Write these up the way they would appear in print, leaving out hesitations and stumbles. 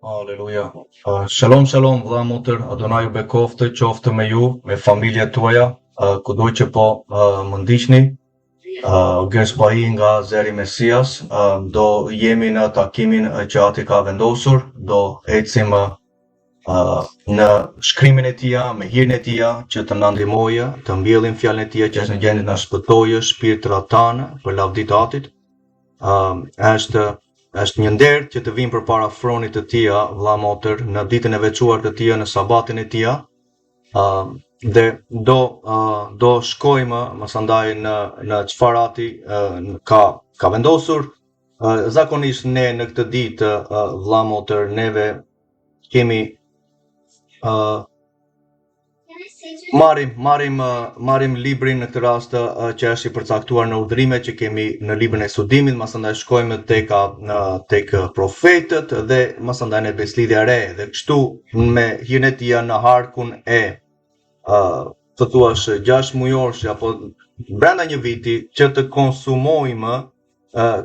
Aleluja. Shalom, shalom, vëlla motër, Adonai ju bekoftë, qoftë me ju, me familjet tuaja, kudo që po më ndiqni. Gërsbahi nga Zeri Mesias, do jemi në takimin që ati ka vendosur, do ecim në shkrimin e tia, me hirin e tia, që të na ndihmojë, të mbjellim fjalën e tia që është në gjendje të na shpëtojë shpirtrat tanë për lavdit atit. Është një nder që të vim përpara fronit të tia, vëlla motër, në ditën e veçuar të tia, në sabatin e tia, dhe do shkojmë mësandaj në çfarë ati ka vendosur. Zakonisht ne në këtë ditë, vëlla motër, neve kemi Marim librin në këtë rast që është i përcaktuar në urdhrimet që kemi në librin e studimit, mësandaj shkojmë tek profetët dhe mësandaj në beslidhja re, dhe kështu me hirën e tia në harkun e të thuash 6 mujorsh apo brenda një viti që të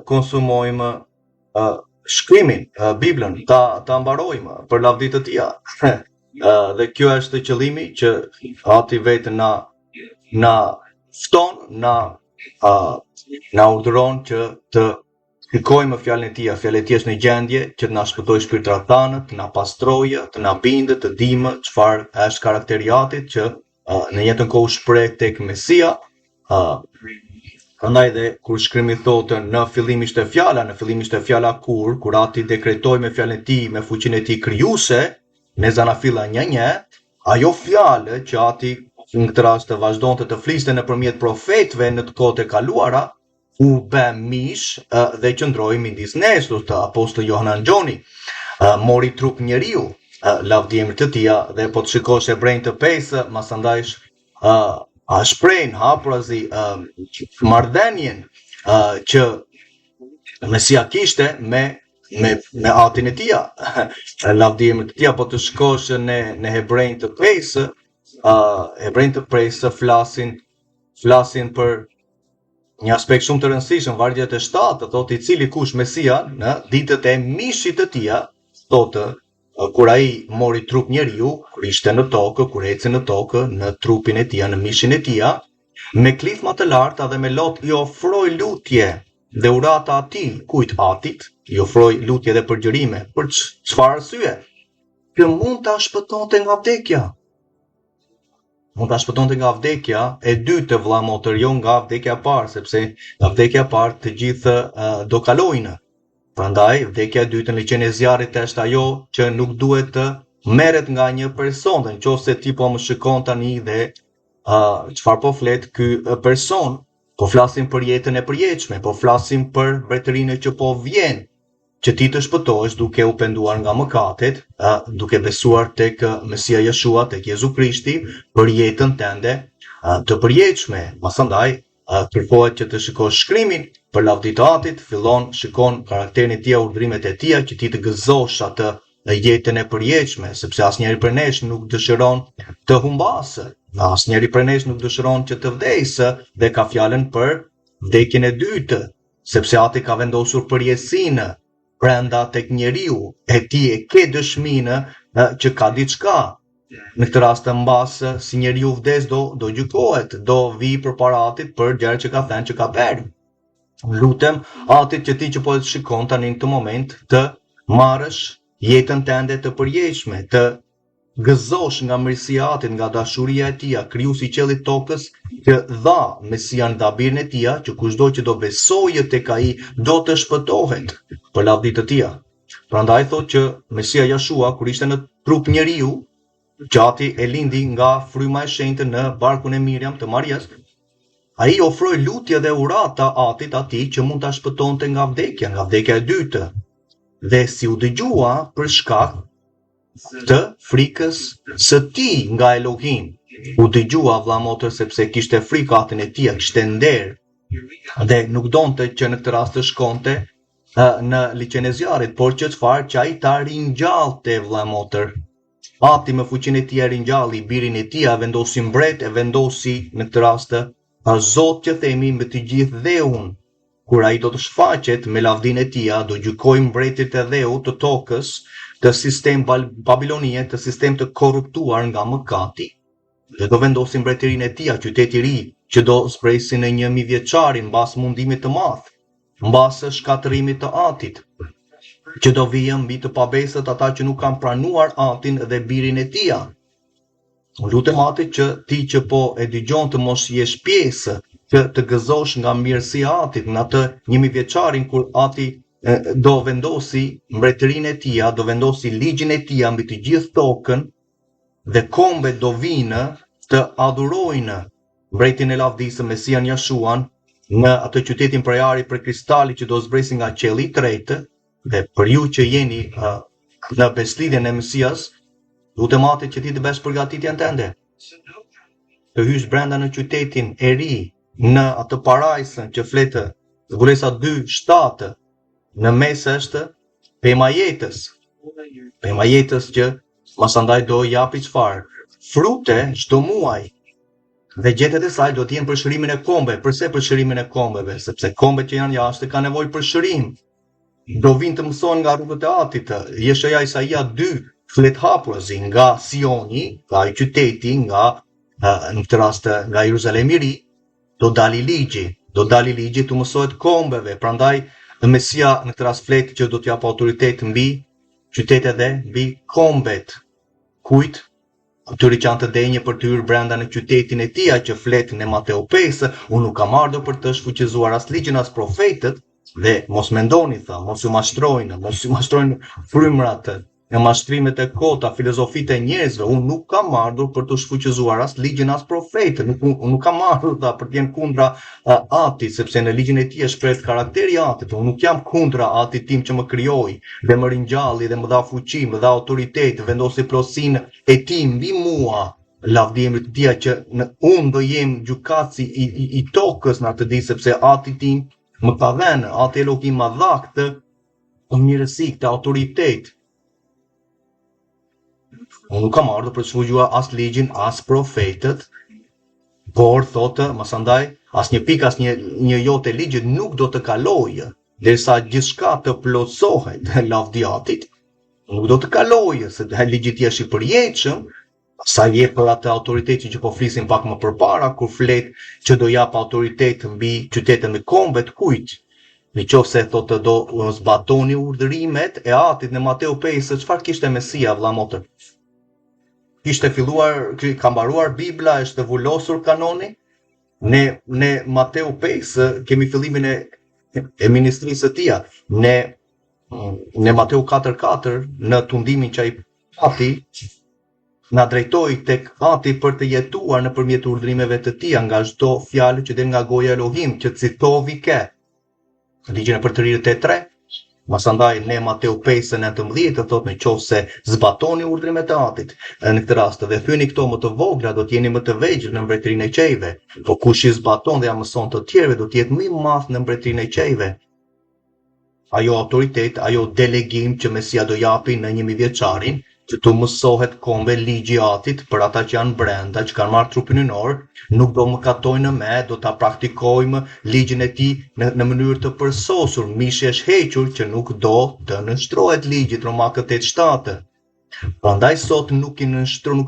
konsumojmë shkrimin, Biblën, ta mbarojmë për lavdit të tia. Dhe kjo është qëllimi që ati vetë na fton, na urdhëron që të kërkojmë fjalën e tij. Fjala e tij është në gjendje që të na shpëtojë shpirtrat tanë, të na pastrojë, të na bindë, të dimë çfarë është karakteri i atit që në jetën kohë shpreh tek Mesia. Prandaj dhe kur shkrimi thotë në fillim ishte fjala kur ati dekretoi me fjalën e tij, me fuqinë e tij krijuese, me zanafilla një, ajo fjalë që ati në këtë rast të vazhdonte të fliste nëpërmjet profetëve në të kohët e kaluara, u bë mish dhe qëndroi midis nesh, të apostël Johanan Gjoni, mori trup njeriu, lavdi emrit të tij, dhe po të shikosh Hebrejnë të 5, masandaj shprehin hapurazi marrëdhënien që Mesia kishte me atin e tia, lavdi emrit të tia. Po të shkosh në Hebrejnë të 5, Hebrejnë të 5 flasin për një aspekt shumë të rëndësishëm. Vargjet e 7 thotë i cili kush Mesia në ditët e mishit të tia, thotë kur ai mori trup njeriu, kur ishte në tokë, kur eci në tokë, në trupin e tia, në mishin e tia, me klithma të larta dhe me lot i ofroi lutje dhe urata atij, kujt atit, i ofroi lutje dhe përgjërime. Për çfarë arsye? Që mund ta shpëtonte nga vdekja. Mund ta shpëtonte nga vdekja e dytë, vëlla motër, jo nga vdekja e parë, sepse nga vdekja e parë të gjithë do kalojnë. Prandaj vdekja e dytë në liçen e zjarrit është ajo që nuk duhet të merret nga një person. Nëse ti po më shikon tani dhe çfarë po flet ky person, po flasim për jetën e përjetshme, po flasim për mbretërinë që po vjen, që ti të shpëtohesh duke u penduar nga mëkatet, duke besuar tek Mesia Jeshua, tek Jezu Krishti, për jetën tënde të përjetshme. Pastaj kërkohet që të shikosh shkrimin për lavdit të atit, shikon karakterin e tij, urdhrimet e tij, që ti të gëzosh atë jetën e përjetshme, sepse asnjëri prej nesh nuk dëshiron të humbasë. Asnjëri prej nesh nuk dëshiron që të vdesë dhe ka fjalën për vdekjen e dytë, sepse ati ka vendosur përjetësinë brenda tek njeriu, e ti e ke dëshminë që ka diçka. Në këtë rast mbas si njeriu vdes do gjykohet, do vi përpara atit për gjërat që ka thënë që ka bërë. Lutem atit që ti që po të shikon tani në këtë moment të marrësh jetën tënde të përjetshme, të gëzosh nga mirësia atit, nga dashuria e tij, krijuesi i qiellit tokës, që dha Mesian dhe birin e tij, që kushdo që do besojë tek ai do të shpëtohet për lavdit të tij. Prandaj thotë që Mesia Jeshua kur ishte në trup njeriu, gjati e lindi nga fryma e shenjtë në barkun e Miriam të Marias, ai ofroi lutje dhe urata atit atij që mund ta shpëtonte nga vdekja e dytë. Dhe si u dëgjua për shkak të frikës së tij nga Elohim, u dëgjua, vëlla motër, sepse kishte frikë atin e tij, kishte nder, dhe nuk donte që në këtë rast të shkonte në liçen e zjarrit, por që që ai ta ringjallte, vëlla motër. Ati me fuqinë e tij e ringjalli birin e tij, vendosi mbret, e vendosi në këtë rast Zot që themi me të gjithë dheun. Kur ai do të shfaqet me lavdinë e tij, do gjykojë mbretit e dheut të tokës, të sistem babilonie, të sistem të korruptuar nga mëkati, dhe do vendosin mbretërinë e tij, qyteti i ri, që do zpresin në 1000 vjeçarin mbas mundimit të madh, mbas shkatërimit të Atit, që do vijën mbi të pabesët ata që nuk kanë pranuar Atin dhe birin e tij. Lutem Atit që ti që po e dëgjon të mos jesh pjesë që të gëzosh nga mirësia e Atit në atë 1000 vjeçarin kur Ati do vendosi mbretërinë e tij, do vendosi ligjin e tij mbi të gjithë tokën dhe kombet do vinë të adhurojnë mbretin e lavdisë Mesian Jashuan në atë qytetin prejari për kristali që do zbresi nga qielli i tretë. Dhe për ju që jeni në beslidhjen e Mesias, lutem Atit që ti të bësh përgatitjen tënde. Të hysh brenda në qytetin e ri, në atë parajsën që fletë Zbulesa 2:7, në mes është pema jetës. Pema jetës që masandaj do japi çfarë? Frute çdo muaj. Dhe gjetet e saj do të jenë për shërimin e kombeve. Përse për shërimin e kombeve? Sepse kombet që janë jashtë kanë nevojë për shërim. Do vinë të mësojnë nga rrugët e Atit. Jeshaja Isaia 2 flet hapurazi nga Sioni, nga i qyteti, nga në këtë rast nga Jeruzalemi i ri, do dali ligji të mësohet kombeve. Prandaj Mesia në këtë rast flet që do të jap autoritet mbi qytetet dhe mbi kombet. Kujt? Atyri që janë të denjë për të hyrë brenda në qytetin e tij që flet në Mateo 5, unë nuk kam ardhur për të shfuqizuar as ligjin as profetët, dhe mos mendoni, tha, mos ju mashtrojnë frymrat e mashtrimet e kota, filozofitë e njerëzve. Unë nuk kam ardhur për të shfuqizuar as ligjin as profetët, nuk kam ardhur për të jenë kundra Atit, sepse në ligjin e tij është shprehet karakteri i Atit. Unë nuk jam kundra Atit tim që më krijoi dhe më ringjalli dhe më dha fuqi, më dha autoritet, vendosi plotësinë e tij mbi mua. Lavdimi të tij që unë do jem gjykatësi i tokës në atë ditë, sepse Ati tim më ka dhënë, Ati Elohim më dha këtë mirësi, këtë autoritet. Unë nuk kam ardhur për të shfuqizuar as ligjin, as profetët, por thotë, masandaj, as një pikë, as një jote ligjit nuk do të kalojë, derisa gjithçka të plotësohet, lavdiatit, nuk do të kalojë, se ligji i është i përjetshëm. Sa jep për atë autoritetin që po flisim pak më përpara, kur flet që do jap autoritet mbi qytetet me kombet, kujt? Nëse thotë do zbatoni urdhërimet e Atit në Mateo 5, çfarë kishte Mesia, vëlla motër? Kishte filluar, ka mbaruar Bibla, është vullosur kanoni. Ne Mateo 5 kemi fillimin e ministrisë së tij. Ne Mateo 4:4 në tundimin që ai pati na drejtoi tek Ati për të jetuar nëpërmjet urdhërimeve të tij nga çdo fjalë që del nga goja e Elohim, që citovi ke. Ligjin e përtërirët e 3. Masandaj ne Mateo 5:19 thotë nëse zbatoni urdhrimet e Atit, në këtë rast dhe thyeni këto më të vogla, do të jeni më të vegjël në mbretërinë e qejve. Po kush i zbaton dhe ja mëson të tjerëve, do të jetë më i madh në mbretërinë e qejve. Ajo autoritet, ajo delegim që Mesia do japi në 1000 vjeçarin, që të mësohet kombe ligji i Atit për ata që janë brenda, që kanë marrë trupin ynor, nuk do mëkatojnë me, do ta praktikojmë ligjin e tij në mënyrë të përsosur, mishi është hequr që nuk do të nënshtrohet ligji, Romakët 8:7. Prandaj sot nuk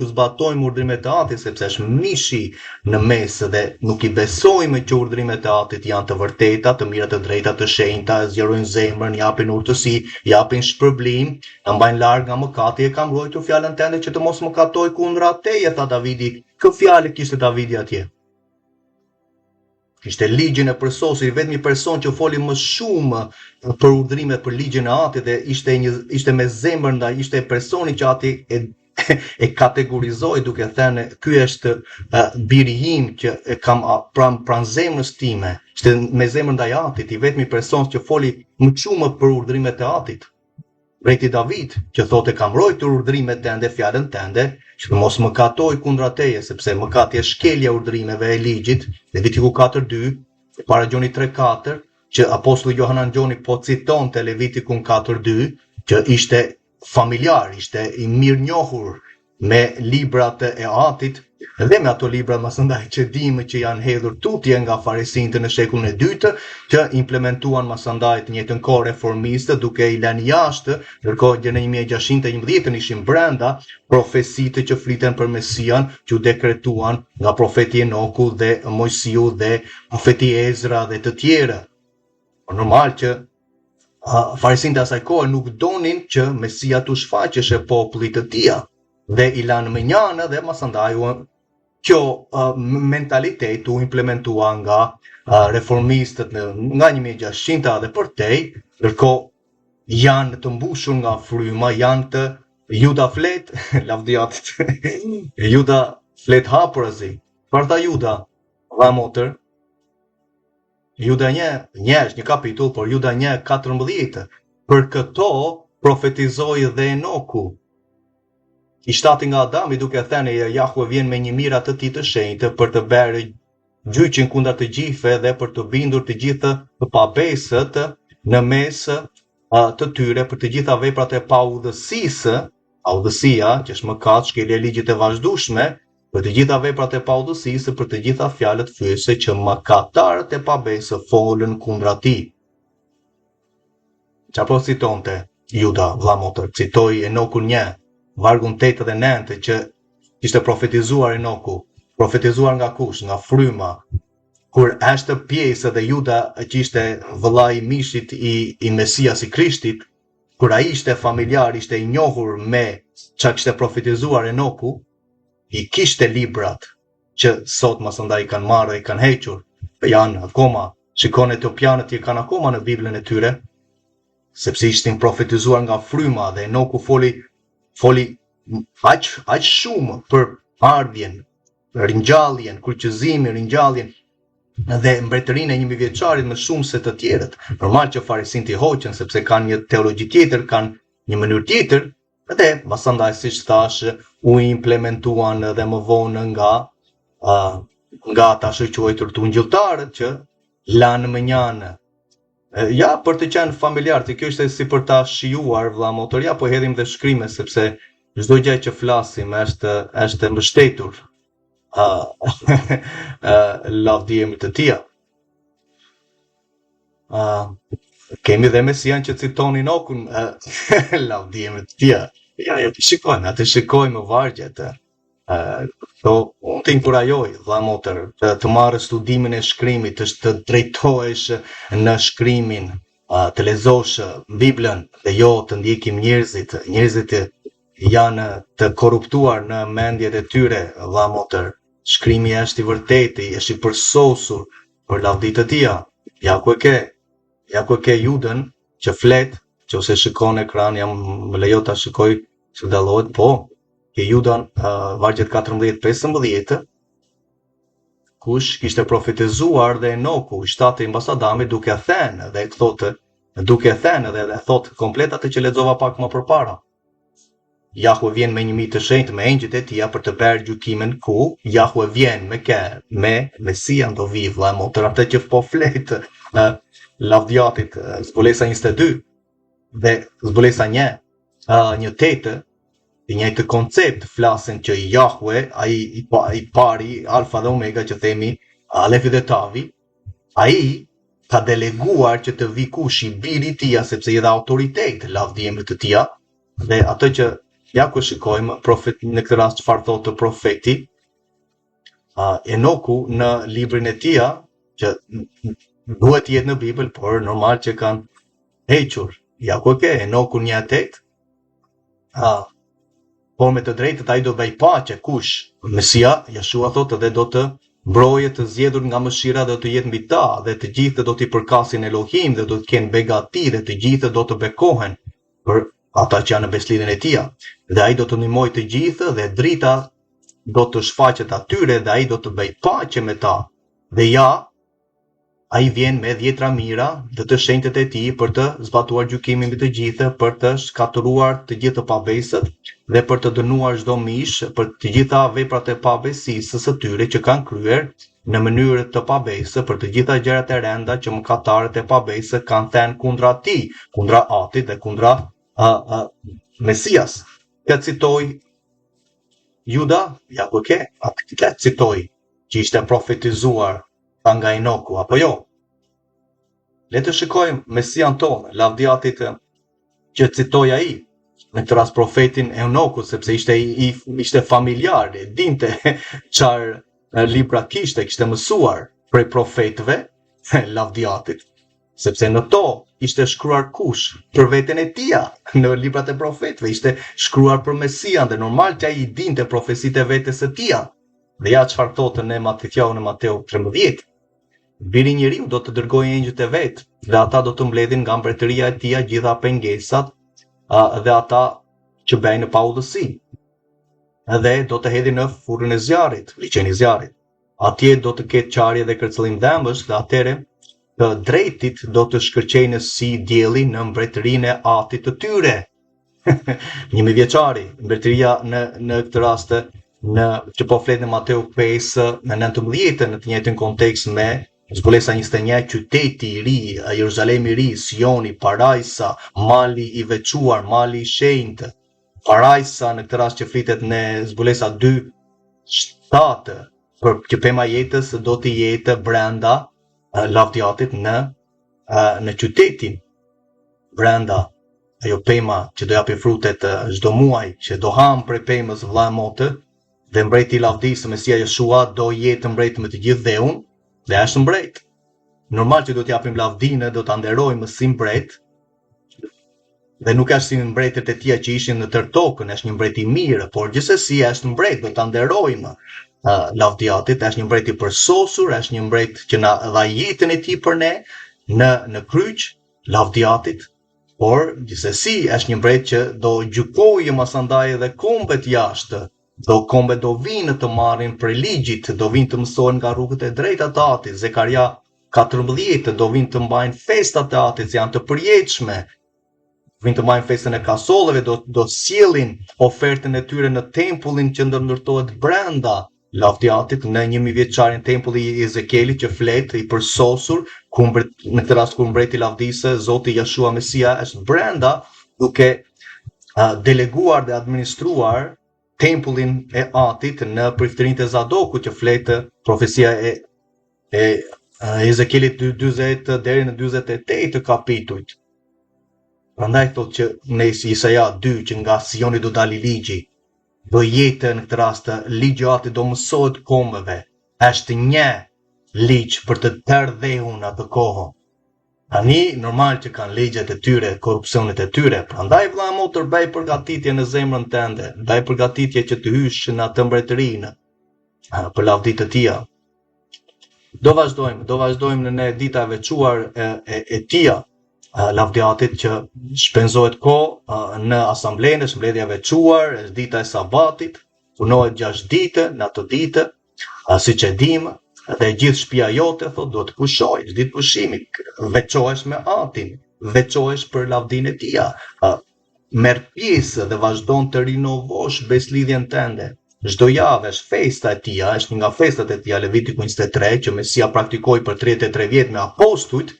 zbatojmë urdhrimet e Atit, sepse është mishi në mes dhe nuk i besojmë që urdhrimet e Atit janë të vërteta, të mira, të drejta, të shenjta, zgjerojnë zemrën, japin urtësi, japin shpërblim, na mbajnë larg nga mëkati. E kam mbrojtur fjalën tënde që të mos mëkatoj kundra teje, tha Davidi. Kë fjalë kishte Davidi atje? Kishte ligjin e përsosur, vetmi person që foli më shumë për urdhrimet për ligjin e Atit dhe ishte me zemër ndaj, ishte personi që Ati e kategorizoi duke thënë ky është biri im që e kam pranë zemrës time. Ishte me zemër ndaj Atit, i vetmi person që foli më shumë për urdhrimet e Atit. Mbreti David që thotë kam mbrojtur urdhrimet tënde, fjalën tënde, që të mos mëkatoj kundra teje, sepse mëkati është shkelja e urdhrimeve e ligjit. Levitiku 4:2, para Gjoni 3:4, që apostulli Johanan Gjoni po citon te Levitikun 4:2, që ishte familjar, ishte i mirë njohur me librat e Atit dhe me ato libra masandaj që dimë që janë hedhur tutje nga farisinjtë në shekullin e dytë, që implementuan masandaj të njëjtën kohë reformistë duke i lënë jashtë, ndërkohë që në 1611 ishin brenda profecitë që fliten për Mesian, që u dekretuan nga profeti Enoku dhe Mojsiu dhe profeti Ezra dhe të tjerë. Normal që farisinjtë asaj kohe nuk donin që Mesia të shfaqeshe popullit të tij dhe i lanë menjanë dhe masandaj kjo mentalitet u implementua nga reformistët nga 1600 dhe përtej, ndërkohë janë të mbushur nga fryma, janë të Juda flet, lavdiatit, Juda flet hapurazi. Çfarë tha Juda? Dha motër, Juda 1 është një kapitull, por Juda 1:14, për këto profetizoi dhe Enoku. I shtati nga Adami duke thënë Jahve vjen me një mirat të tij të shenjtë për të bërë gjyqin kundër të gjithëve dhe për të bindur të gjithë të pabesët në mes të tyre për të gjitha veprat e paudhësisë, paudhësia që është mëkat, shkelje e ligjit e vazhdueshme, për të gjitha veprat e paudhësisë, për të gjitha fjalët fyese që mëkatarët e pabesë folën kundra tij. Çfarë citonte Juda, vlla motër? Citoi Enokun 1, vargun 8 dhe 9, që ishte profetizuar Enoku. Profetizuar nga kush? Nga fryma. Kur është pjesë dhe Juda që ishte vëllai i mishit i Mesias i Krishtit, kur ai ishte familjar, ishte i njohur me çka kishte profetizuar Enoku, i kishte librat që sot masandaj i kanë marrë, i kanë hequr, janë akoma, shikon etiopianët i kanë akoma në Biblën e tyre, sepse ishin profetizuar nga fryma dhe Enoku foli aq shumë për ardhjen, ringjalljen, kurqëzimin, ringjalljen dhe mbretërinë e 1000 vjeçarit më shumë se të tjerët. Normal që farisinjtë i hoqën sepse kanë një teologji tjetër, kanë një mënyrë tjetër, dhe pasandaj siç thash u implementuan edhe më vonë nga ata quajtur tungjilltarët që lanë mënjanë. Ja, për të qenë familjar, kjo ishte si për ta shijuar vëlla motor, ja po hedhim dhe shkrime sepse çdo gjë që flasim është mbështetur lavdijemi të tia. Kemi dhe Mesian që citon Enokun, lavdijemi të tia. Ja, të shikojmë vargjet. Unë të inkurajoj, vëlla motër, të marrë studimin e shkrimit, të drejtohesh në shkrimin, të lezosh Biblën dhe jo të ndjekim njerëzit janë të korruptuar në mendjet e tyre, vëlla motër. Shkrimi është i vërtetë, është i përsosur për lavdi të tij. Ja ku e ke Judën që flet, që ose shikon ekran, më lejo ta shikoj që dallohet, po. Ke Judan vargjet 14-15, kush kishte profetizuar dhe Enoku, shtati mbas Adamit, duke thënë dhe thot komplet atë që lexova pak më përpara. Jahve vjen me një mi të shenjtë me engjëjt e tij për të bërë gjykimin, ku Jahve vjen me Mesian do vi, vëlla motër, atë që po flet lavdiatit zbulesa 22 dhe zbulesa 1:8, i njëjtë koncept flasin që Jahve, ai i pari, alfa dhe omega që themi, alefi dhe tavi, ai ka deleguar që të vi kush i biri tia, sepse i dha autoritet lavdijemi të tia, dhe atë që ja ku shikojmë në këtë rast çfarë thotë profeti Enoku në librin e tij, që duhet jetë në Bibël, por normal që kanë hequr. Ja ku ke Enoku 1:8. Por me të drejtët ai do bëj paqe, kush? Mesia, Jeshua thotë, dhe do të mbroje të zgjedhur nga mëshira dhe të jetë mbi ta, dhe të gjithë do t'i përkasin Elohim dhe do të kenë begati dhe të gjithë do të bekohen për ata që janë në beslidhen e tij. Dhe ai do të ndihmojë të gjithë dhe drita do të shfaqet atyre dhe ai do të bëj paqe me ta. Dhe ja, ai vjen me 10 mira dhe të shenjtët e tij për të zbatuar gjykimin mbi të gjithë, për të shkatëruar të gjithë pabesët dhe për të dënuar çdo mish për të gjitha veprat e pabesisë së tyre që kanë kryer në mënyrë të pabesë, për të gjitha gjërat e rënda që mëkatarët e pabesë kanë thënë kundra tij, kundra Atit dhe kundra Mesias. Ja citoj Juda, ja ku ke, atë të citoj, që ishte profetizuar nga Enoku, apo jo? Le të shikojmë Mesian tonë, lavdiatit që citoj ai, në këtë rast profetin Enoku, sepse ishte familjar, dinte çfarë libra kishte mësuar prej profetëve, lavdiatit, sepse në to ishte shkruar kush për veten e tia, në librat e profetëve ishte shkruar për Mesian dhe normal që ai dinte profecitë e vetes së tia. Dhe ja çfarë thotë në Mateu 13. Biri i njeriu do të dërgojë engjëjt e vet, dhe ata do të mbledhin nga mbretëria e tij gjitha pengesat dhe ata që bëjnë në paullësi. Dhe do të hedhin në furrën e zjarrit, liçeni i zjarrit. Atje do të ketë qarje dhe kërcëllim dëmësh, dhe atëre të drejtit do të shkërqejnë si dielli në mbretërinë e atit të tyre. 1000 vjeçari, mbretëria në këtë rast që po flet në Mateu 5 në 19 në të njëjtin kontekst me zbulesa 21, qyteti i ri, Jeruzalemi i ri, Sioni, Parajsa, mali i veçuar, mali i shenjtë. Parajsa në këtë rast që flitet në zbulesa 2:7, për që pema jetës do të jetë brenda lavdiatit në qytetin, brenda ajo pema që do japi frutet çdo muaj, që do ham prej pemës vëlla motë, dhe mbreti i lavdisë Mesia Jeshua do jetë mbret me të gjithë dheun, dhe është mbret. Normal që do t'japim lavdinë, do ta nderojmë si mbret, dhe nuk është si mbretët e tij që ishin në tërë tokën, është një mbret i mirë, por gjithsesi është mbret, do ta nderojmë. Lavdiatit është një mbret i përsosur, është një mbret që na dha jetën e tij për ne në kryq, lavdiatit, por gjithsesi është një mbret që do gjykojë masandaj edhe kombet jashtë. Kombet do vinë të marrin për ligjit, do vinë të mësojnë nga rrugët e drejta të atit. Zekaria 14 do vinë të mbajnë festat e atit, janë të përjetshme. Vinë të mbajnë festën e kasolleve, do sjellin ofertën e tyre në tempullin që ndërtohet brenda lavdiatit, në 1000 vjeçarin tempulli i Ezekielit që flet i përsosur, në këtë rast kur mbreti i lavdisë, Zoti Jeshua Mesia është brenda, duke deleguar dhe administruar tempullin e atit në priftërinë e Zadokut që fletë profesia e Ezekielit 40 deri në 48 të kapitujt. Prandaj thotë që në Isaia 2 që nga Sioni do dali ligji, do jetë në këtë rast ligji i atit do mësohet kombeve. Është një ligj për të tërë dhehun atë kohë. Tani normal që kanë ligjet e tyre, korrupsionet e tyre, prandaj vëlla motër bëj përgatitje në zemrën tënde, bëj përgatitje që të hysh në atë mbretërinë për lavditë të tia. Do vazhdojmë në dita e veçuar e tia, lavdiatit që shpenzohet kohë në asamblenë, mbledhja e veçuar, dita e sabatit, punohet 6 ditë në atë ditë, siç e dimë. Dhe gjithë shtëpia jote thotë do të pushojë, ditë pushimi, veçohesh me atin, veçohesh për lavdinë e tij. Merr pjesë dhe vazhdon të rinovosh beslidhjen tënde. Çdo javë është festa e tij, është një nga festat e tij, Levitiku 23, që Mesia praktikoi për 33 vjet me apostujt.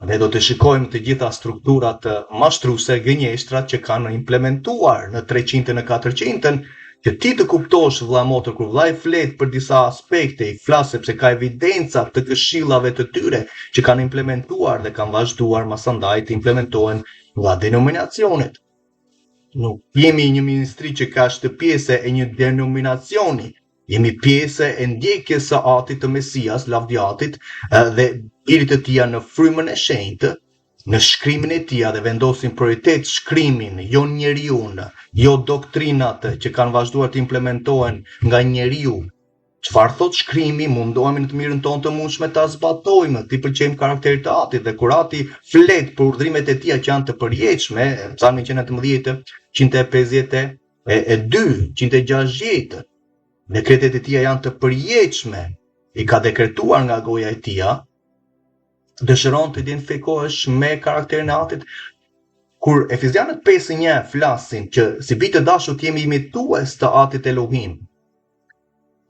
Ne do të shikojmë të gjitha strukturat mashtruese, gënjeshtrat që kanë implementuar në 300 në 400, që ti të kuptosh vëlla motër kur vëllai flet për disa aspekte, i flas sepse ka evidenca të këshillave të tyre që kanë implementuar dhe kanë vazhduar masandaj të implementohen nga denominacionet. Nuk jemi një ministri që ka pjesë e një denominacioni, jemi pjesë e ndjekjes së atit të Mesias, lavdiatit, dhe birit të tij në frymën e shenjtë, në shkrimin e tij dhe vendosin prioritet shkrimin, jo njeriun, jo doktrinat që kanë vazhduar të implementohen nga njeriu. Çfarë thot shkrimi, mundohemi në të mirën tonë të mundshme ta zbatojmë, të pëlqejmë karakterit të atit, dhe kur ati flet për urdhrimet e tij që janë të përjetshme, Psalmi 119, 152, 160, dekretet e tij janë të përjetshme, i ka dekretuar nga goja e tij. Dëshiron të identifikohesh me karakterin e atit. Kur Efezianët 5:1 flasin që si bitë dashur të jemi imitues të atit Elohim.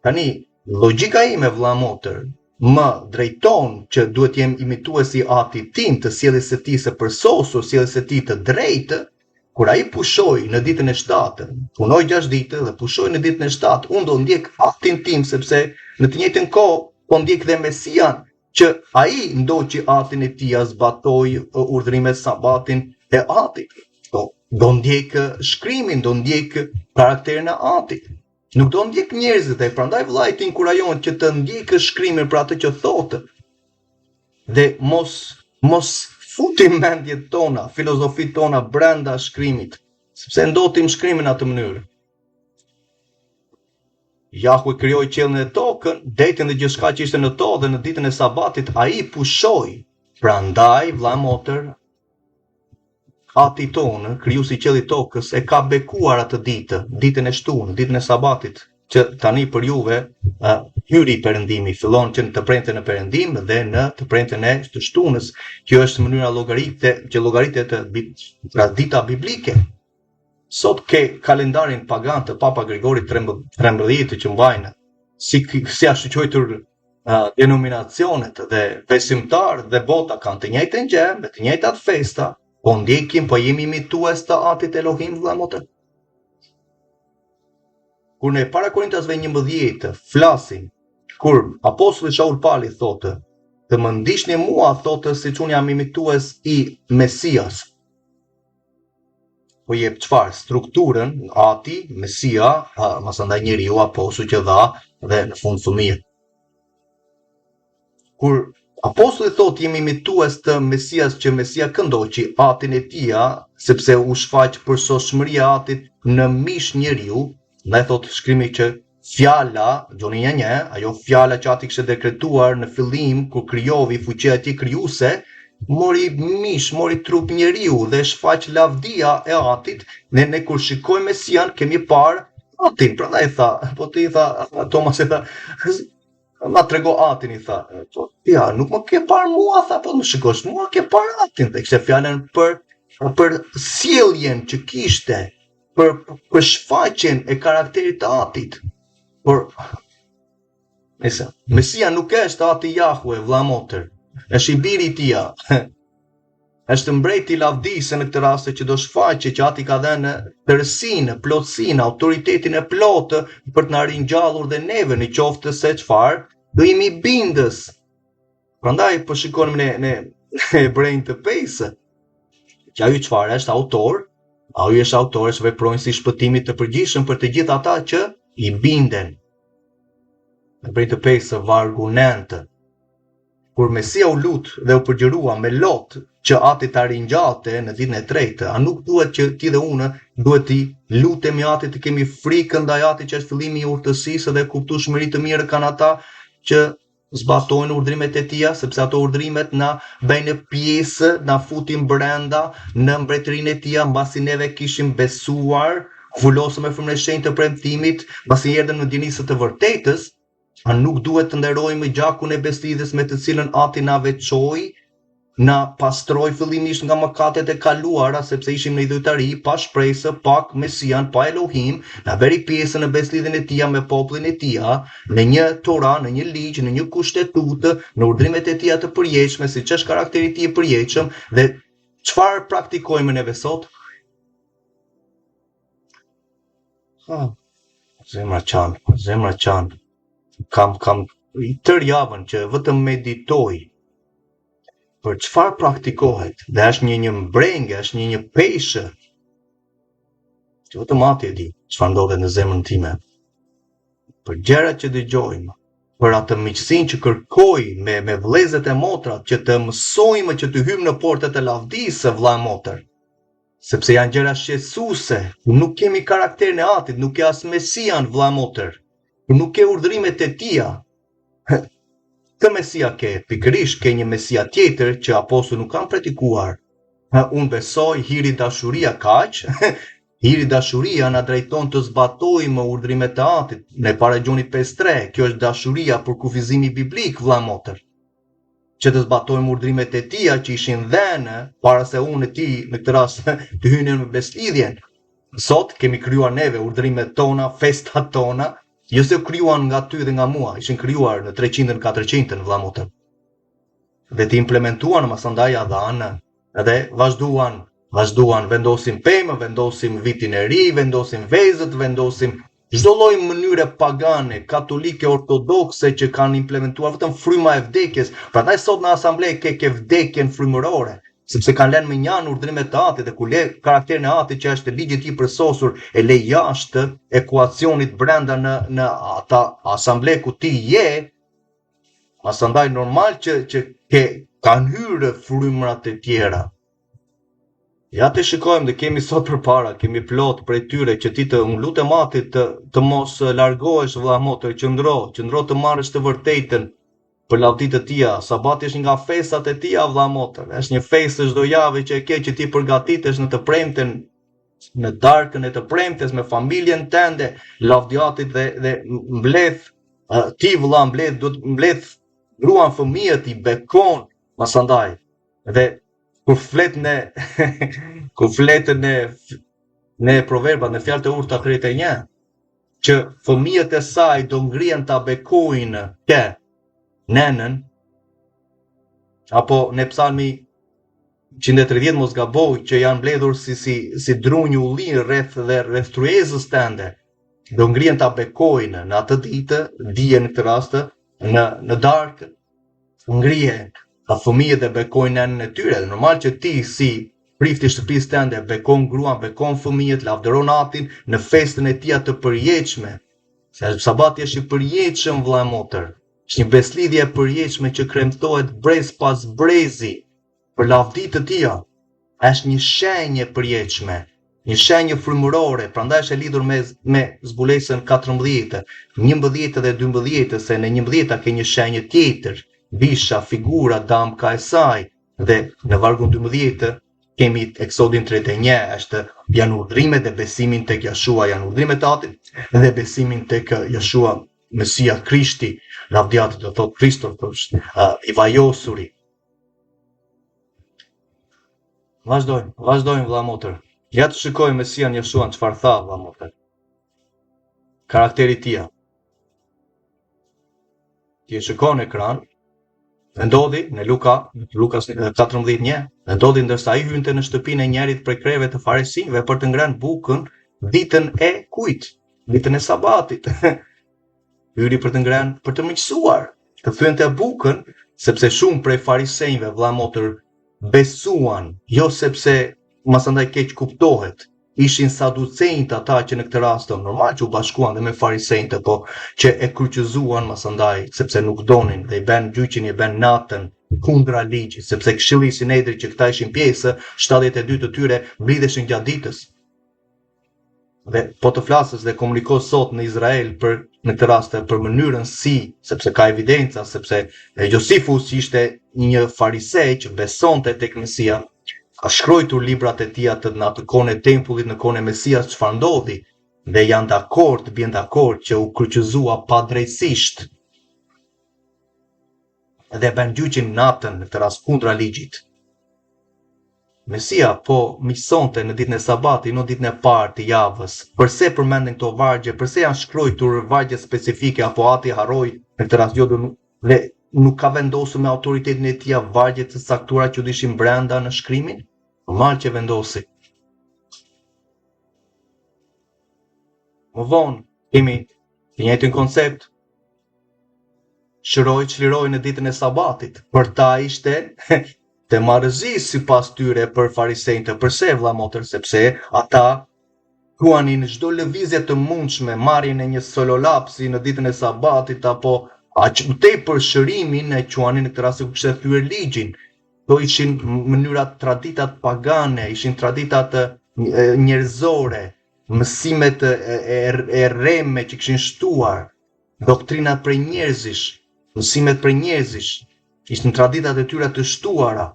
Tani, logjika ime vëlla motër më drejton që duhet të jem imitues i atit tim, të sjelljes së tij së përsosur, sjelljes së tij të drejtë, kur ai pushoi në ditën e 7, punoi 6 ditë dhe pushoi në ditën e 7, unë do ndjek atin tim sepse në të njëjtën kohë po ndjek dhe Mesian që ai ndoqi atin e tij, zbatoi urdhrimet sabatin e atit. Do ndjek shkrimin, do ndjek karakterin e atit. Nuk do ndjek njerëzit e prandaj vllai të inkurajon që të ndjekësh shkrimin për atë që thotë. Dhe mos futim mendjet tona, filozofit tona brenda shkrimit, sepse ndotim shkrimin në atë mënyrë. Jahwe krijoi qiellin e tokën, detin dhe gjithçka që ishte në to dhe në ditën e sabatit ai pushoi. Prandaj vlla motër, Ati tonë, krijuesi i qiellit tokës, e ka bekuar atë ditë, ditën e shtunë, ditën e sabatit, që tani për juve hyri perëndimi, fillon që të premten në perëndim dhe në të premten e të shtunës. Kjo është mënyra llogaritet pra dita biblike. Sot ke kalendarin pagan të Papa Grigori 13 që mbajnë, si ashtu quajtur denominacionet dhe besimtar dhe bota kanë të njëjtën gjë, me të njëjtat festa. Po ndjekim, po jemi imitues të atit Elohim, vëlla motër. Kur ne para Korintasve 11 flasim, kur apostulli Shaul Pali thotë, të më ndiqni mua, thotë, siç unë jam imitues i Mesias. Po jep çfarë? Strukturën, ati, Mesia, masandaj njeriu, apostulli që dha dhe në fund fëmijët. Kur apostulli thotë jemi imitues të Mesias që Mesia këndoqi atin e tia, sepse u shfaq për sosmëria atit në mish njeriu, dhe thotë shkrimi që fjala, Gjoni 1, ajo fjala që ati kishte dekretuar në fillim, kur krijovi fuqia e tij krijuese, mori mish, mori trup njeriu dhe shfaq lavdia e atit, dhe ne kur shikojmë Mesian kemi parë atin. Prandaj tha, po ti tha, Tomas e tha, ma trego atin, i tha, ja, nuk më ke parë mua, tha, po më shikosh mua, ke parë atin, dhe kishte fjalën për sjelljen që kishte, për shfaqjen e karakterit të atit. Por Mesia nuk është ati Jahwe, vlla motër, është i biri i tij. Është mbreti i lavdisë në këtë rast që do shfaqe që ati ka dhënë tërësinë, plotësinë, autoritetin e plotë për të na ringjallur dhe neve në qoftë se çfarë do jemi bindës. Prandaj po shikonim ne Hebrejnë të 5, që ai çfarë është autor, ai është autor që veprojnë si shpëtimi të përgjithshëm për të gjithë ata që i binden. Hebrejnë të 5 vargu 9. Kur Mesia u lut dhe u përgjërua me Lot që ati ta ringjalte në ditën e 3, a nuk duhet që ti dhe unë duhet të lutemi atit të kemi frikën ndaj atit që është fillimi i urtësisë dhe kuptueshmëri të mirë kanë ata që zbatojnë urdhrimet e tija, sepse ato urdhrimet na bëjnë pjesë, na futin brenda në mbretërinë e tija, mbasi neve kishim besuar, vulosëm me frymën e shenjtë të premtimit, mbasi erdhëm në dinisë të vërtetës. A nuk duhet të nderojmë gjakun e beslidhjes me të cilën ati na veçoi, na pastroi fillimisht nga mëkatet e kaluara, sepse ishim në idhujtari, pa shpresë, pa Mesian, pa Elohim, na bëri pjesë në beslidhjen e tija me popullin e tija, në një Tora, në një ligj, në një kushtetutë, në urdhrimet e tija të përjetshme, siç është karakteri i tij i përjetshëm, dhe çfarë praktikojmë neve sot? Zemra qanë. Kam tër javën që vetëm meditoj për çfarë praktikohet, dhe është një mbrengë, është një peshë që vetëm ati e di çfarë ndodhet në zemrën time. Për gjërat që dëgjojmë, për atë miqësinë që kërkoj me vëllezërit e motrat, që të mësojmë që të hyjmë në portat e lavdisë, vëlla motër. Sepse janë gjëra shqetësuese, nuk kemi karakterin e atit, nuk ke as Mesian, vëlla motër. Nuk ke urdhrimet e tija. Të Mesia ke, pikërisht ke një Mesia tjetër që apostullit nuk kanë praktikuar. Unë besoj hiri dashuria kaq, hiri dashuria na drejton të zbatojmë urdhrimet e atit. Në para Gjonit 5:3, kjo është dashuria për kufizimi biblik, vëlla motër. Që të zbatojmë urdhrimet e tija që ishin dhënë para se unë e ti në këtë rast të hynin me beslidhjen. Sot kemi krijuar neve urdhrimet tona, festat tona. Jo se u krijuan nga ty dhe nga mua, ishin krijuar në 300-ën, 400-ën, vëlla motër. Dhe të implementuan masandaj dhanë, edhe vazhduan Vazhduan, vendosim pemë, vendosim vitin e ri, vendosim vezët, vendosim çdo lloj mënyre pagane, katolike, ortodokse që kanë implementuar vetëm fryma e vdekjes. Prandaj sot në asamble ke vdekjen frymërore, sepse kanë lënë me njanë urdhrimet e Atit dhe ku le karakterin e Atit që është ligjit i përsosur e le jashtë ekuacionit brenda në ata asamble ku ti je, asandaj normal që kanë hyrë frymrat e tjera. Ja të shikojmë dhe kemi sot përpara, kemi plot prej tyre që ti unë lutem Atit të mos largohesh vëlla motër, qëndro të marrësh të vërtetën për lavditë të tia. Sabati është nga festat e tia vëlla motër. Është një festë çdo javë që e ke që ti përgatitesh në të premten, në darkën e të premtes me familjen tënde, lavdi Atit dhe mbledh ti vëlla mbledh gruan, fëmijët i bekon masandaj. Dhe kur fletën në proverbat, në fjalët e urta 31, që fëmijët e saj do ngrihen ta bekojnë ke nenën, apo në Psalmi 130 mos gaboj që janë mbledhur si drunj ullin rreth tryezës tënde, do ngrihen ta bekojnë në atë ditë, dije në këtë rast, në darkë, ngrihen ka fëmijët dhe bekojnë nenën e tyre. Dhe normal që ti si prifti shtëpisë tënde bekon gruan, bekon fëmijët, lavdëron Atin në festën e tij të përjetshme. Se sabati është i përjetshëm vëlla motër. Është një beslidhje e përjetshme që kremtohet brez pas brezi për lavditë të tij. Është një shenjë e përjetshme, një shenjë frymërore, prandaj është e lidhur me zbulesën 14, 11 dhe 12, se në 11 ka një shenjë tjetër. Bisha, figura, damka e saj, dhe në vargun 12 kemi Eksodin 31, është janë urdhrimet dhe besimin tek Jashua, janë urdhrimet e Atit dhe besimin tek Jashua, Mesia, Krishti, lavdi Atit do thot Kristos, i vajosuri. Vazhdojmë vëlla motër. Ja të shikojmë Mesian Jashuan çfarë tha vëlla motër. Karakteri i tij. Ti e shikon në ekran. Ndodhi në Lukas 14:1, ndodhi ndërsa ai hynte në shtëpinë e njërit prej kreve të farisinëve për të ngrënë bukën ditën e kujt? Ditën e sabatit. Hyri për të ngrënë, për të miqësuar, të thyente bukën, sepse shumë prej farisejve vëlla motër besuan, jo sepse masandaj keq kuptohet. Ishin saducejt ata që në këtë rast normal që u bashkuan dhe me farisejt, po që e kryqëzuan masandaj sepse nuk donin dhe i bën gjyqin, i bën natën kundra ligjit, sepse Këshilli i Sinedrit që këta ishin pjesë, 72 të tyre mblidheshin gjatë ditës. Dhe po të flasësh dhe komunikos sot në Izrael për në këtë rast për mënyrën si, sepse ka evidenca, sepse Josifus ishte një farisej që besonte tek Mesia, ka shkruar librat e tij në atë kohën e tempullit, në kohën e Mesias çfarë ndodhi, dhe janë bien dakord që u kryqëzua padrejtisht. Dhe bën gjyqin natën në të rast kundra ligjit. Mesia po miqësonte në ditën e sabatit, në ditën e parë të javës. Përse përmenden këto vargje, përse janë shkruar vargje specifike, apo Ati harroi në këtë rast dhe nuk ka vendosur me autoritetin e tij vargje të saktuara që ishin brenda në shkrimin? Normal që vendosi. Më vonë kemi të njëjtin koncept. Çliroi në ditën e sabatit. Për ta ishte të marrëzi sipas tyre për farisejtë. Përse vëlla motër? Sepse ata kuanin çdo lëvizje të mundshme, marrjen e një sololapsi në ditën e sabatit apo tepër shërimin e quanin në këtë rast ku kishte thyer ligjin. Do ishin mënyrat, traditat pagane, ishin traditat njerëzore, mësimet e rreme që kishin shtuar, doktrinat prej njerëzish, mësimet prej njerëzish, ishin traditat e tyre të shtuara.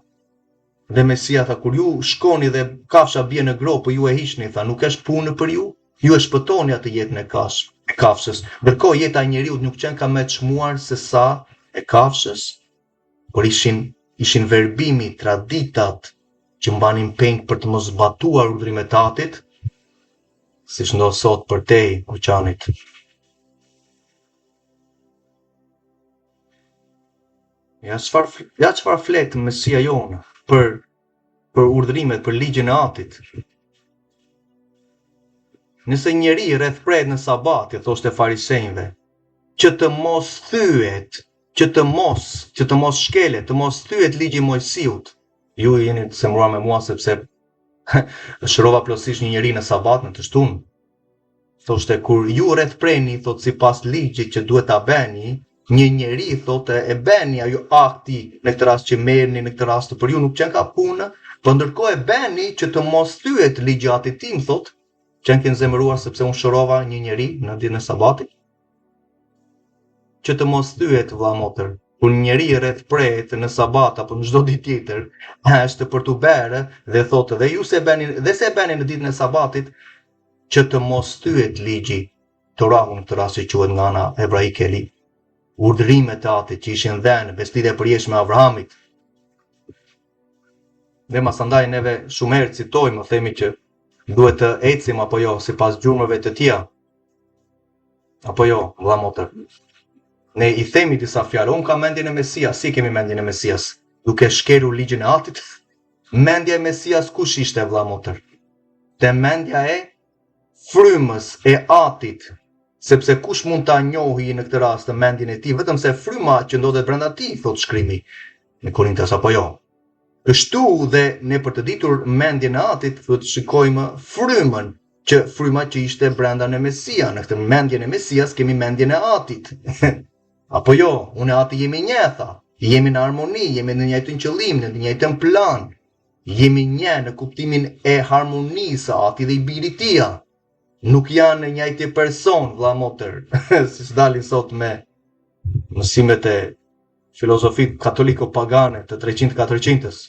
Dhe Mesia tha, kur ju shkoni dhe kafsha bie në gropë, ju e hiqni, tha, nuk është punë për ju, ju e shpëtoni atë jetën e kafshës. Ndërkohë jeta e njeriut nuk qenë ka më të çmuar se sa e kafshës, por ishin verbimi, traditat që mbanin peng për të mos zbatuar urdhrimet e Atit, siç ndodh sot për te kuqanit. Ja çfarë flet Mesia jonë për për urdhrimet, për ligjin e Atit. Nëse njeri rreth pret në sabat, thoshte farisejve, që të mos thyet, që të mos shkelet, të mos thyet ligji i Mojsiut. Ju jeni të semruar me mua sepse shërova plotësisht një njeri në sabat në të shtunë. Thoshte kur ju rreth preni, thot sipas ligjit që duhet ta bëni, një njeri thotë e bëni ajo akti në këtë rast që merrni, në këtë rast për ju nuk qen ka punë, por ndërkohë e bëni që të mos thyet ligji i Atit tim, thot, që në zemëruar sepse unë shërova një njeri në ditën e sabatit, që të mos thyet vëlla motër. Kur një njeri rreth pret në sabat apo në çdo ditë tjetër, është për tu bërë dhe thotë dhe ju se bëni në ditën e sabatit, që të mos thyet ligji Torahun në këtë rast që quhet nga ana hebraike li. Urdhrimet e Atit që ishin dhënë besëdhje përjetshme Abrahamit. Dhe masandaj neve shumë herë citojmë, themi që duhet të ecim apo jo sipas gjurmëve të tija. Apo jo, vëlla motër. Ne i themi disa fjalë, unë kam mendjen e Mesias, si kemi mendjen e Mesias? Duke shkelur ligjin e Atit? Mendja e Mesias kush ishte vëlla motër? Te mendja e frymës e Atit, sepse kush mund ta njohë në këtë rast të mendjen e tij, vetëm se fryma që ndodhet brenda tij, thot shkrimi në Korintas apo jo. Kështu dhe ne për të ditur mendjen e Atit, do të shikojmë frymën, që fryma që ishte brenda në Mesia. Në këtë mendjen e Mesias kemi mendjen e Atit. Apo jo, unë e Ati jemi njëtha, jemi në harmoni, jemi në njëjtin qëllim, në njëjtin plan. Jemi një në kuptimin e harmonisë Ati dhe i birit tia. Nuk janë në njëjti person, vëlla motër, si s'dalin sot me mësimet e filozofit katoliko-pagane të 300-400-ës.